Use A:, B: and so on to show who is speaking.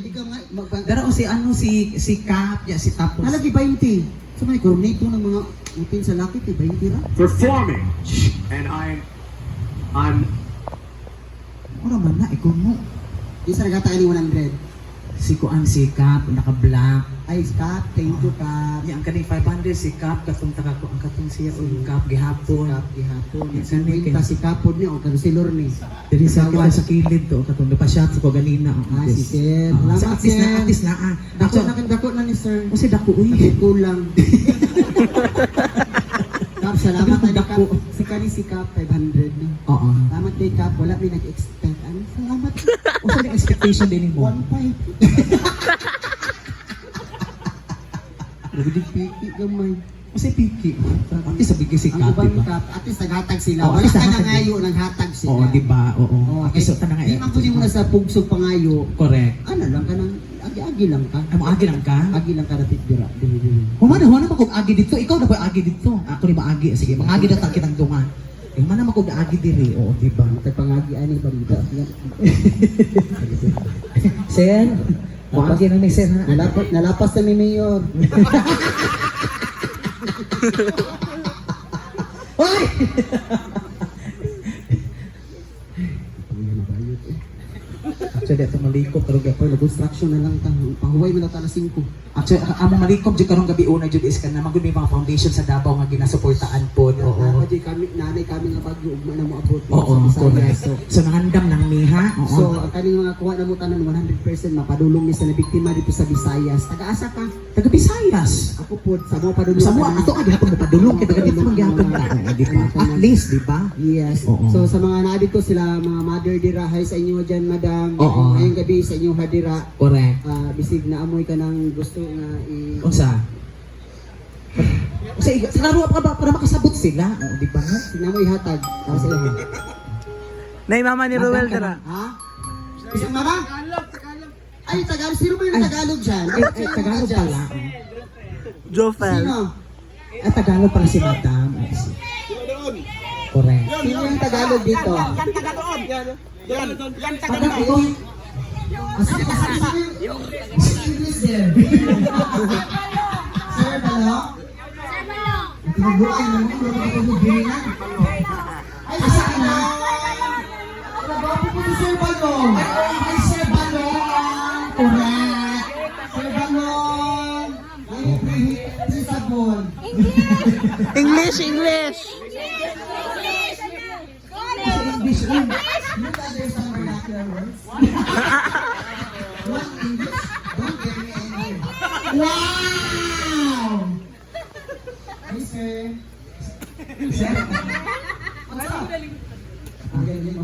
A: Dara o si ano si Cap ya si Tapos.
B: Nalagi 20. So may coordinator ng mga utin sa laki kay 20 ra.
C: Performing. And I'm
A: Ora man na ikaw mo.
B: Isa nagata ni 100.
A: Si Kuan si Cap naka-black.
B: Ay, Scott, thank you, Cap.
A: Yang kani 500 si Cap katong taga ko ang katong siya o Cap gihapon.
B: Cap, gihapon.
A: Yan,
B: Sa
A: kani
B: kwenta si Kapod niya, o kansilor ni.
A: Diri sa kita sa kilid to katong napashot ko ganina.
B: Ah, si Sir.
A: Sa
B: Salamat,
A: artist
B: Sir.
A: na
B: Dako na dako na ni Sir.
A: O si dako uy.
B: Ay, kulang. Cap, salamat
A: Sabi ko,
B: kay Cap.
A: dako.
B: Si Kani si Cap, 500 na.
A: Oo.
B: Salamat kay Cap, wala may nag-expect. Ano, salamat.
A: O sa expectation din mo.
B: 1.5. Nagdi-piki gamay.
A: O si Piki. Ati sa bigay si
B: Ang
A: Cap.
B: ubang
A: diba?
B: Cap, at least naghatag sila.
A: Oo,
B: Wala
A: at least
B: ka
A: naghatag
B: nangayo, naghatag sila.
A: Oo, di ba? Oo.
B: Oo,
A: Ati so tanang
B: Di man pwede mo na sa pugsog pangayo.
A: Correct.
B: Ano lang ka nang, agi-agi lang ka.
A: Amo agi lang ka?
B: Agi lang ka na titbira. Dili.
A: Humana ba kung agi dito? Ikaw na ba agi dito? Ako ni ba agi? Sige, mangagi na tayo kitang dungan. Eh, mana man kung agi diri? Oo, di ba?
B: Kay pangagi ani ba dito?
A: Sen, mangagi na ni Sen ha?
B: Nalapas na ni Mayor.
A: Hoy! Actually, ito malikop karong gabi.
B: Construction na lang ta. Pahuway mo na ta na 5.
A: Actually, amo malikop jud karong gabi una jud is kana magud may mga foundation sa Davao nga ginasuportaan pod. Oo.
B: Kasi kami nanay kami nga bagyo ugma na moabot.
A: Oo,
B: sa Bisaya.
A: correct. So nangandam nang miha. Oo.
B: So, ang kaning mga kuha na mo tanan 100% mapadulong ni sa nabiktima dito sa Visayas. Taga-asa ka?
A: Taga Visayas.
B: Ako po, sa mo padulong.
A: Sa mo ato ka gihapon mo padulong kay taga dito man gihapon ka. Di ba? At least, di ba?
B: Yes.
A: Oo.
B: So sa mga naadi ko sila, mga mother dira, hi sa inyo dyan, madam.
A: Oo.
B: Ngayong gabi sa inyong hadira.
A: Correct.
B: Bisig na amoy ka ng gusto nga
A: Unsa? Kasi sa laro pa ba para makasabot sila? Oo, di ba?
B: sinamoy hatag para sa iyo.
D: Nay mama ni Ruel dara.
B: Ha? Isang mama? Ay, Tagalog. Sino ba yung Tagalog dyan?
A: Ay, Tagalog pala.
D: Jofel.
B: Sino?
A: Ay, Tagalog pala si Madam. Ay, correct.
B: Sino yung Tagalog dito?
A: Madam, ikaw yung...
B: English there. Sir, hello? Tinagbuan naman, tinagbuan. Ay, sa na. Trabaho po si Sir Balong. Ay, Sir Balong. Correct. Sir Balong. Ay, si Sabon.
D: English, English.
B: English in. You understand vernacular words? One English? Don't get me angry. Wow! Hey, sir. Sir? What's up? Ang galing,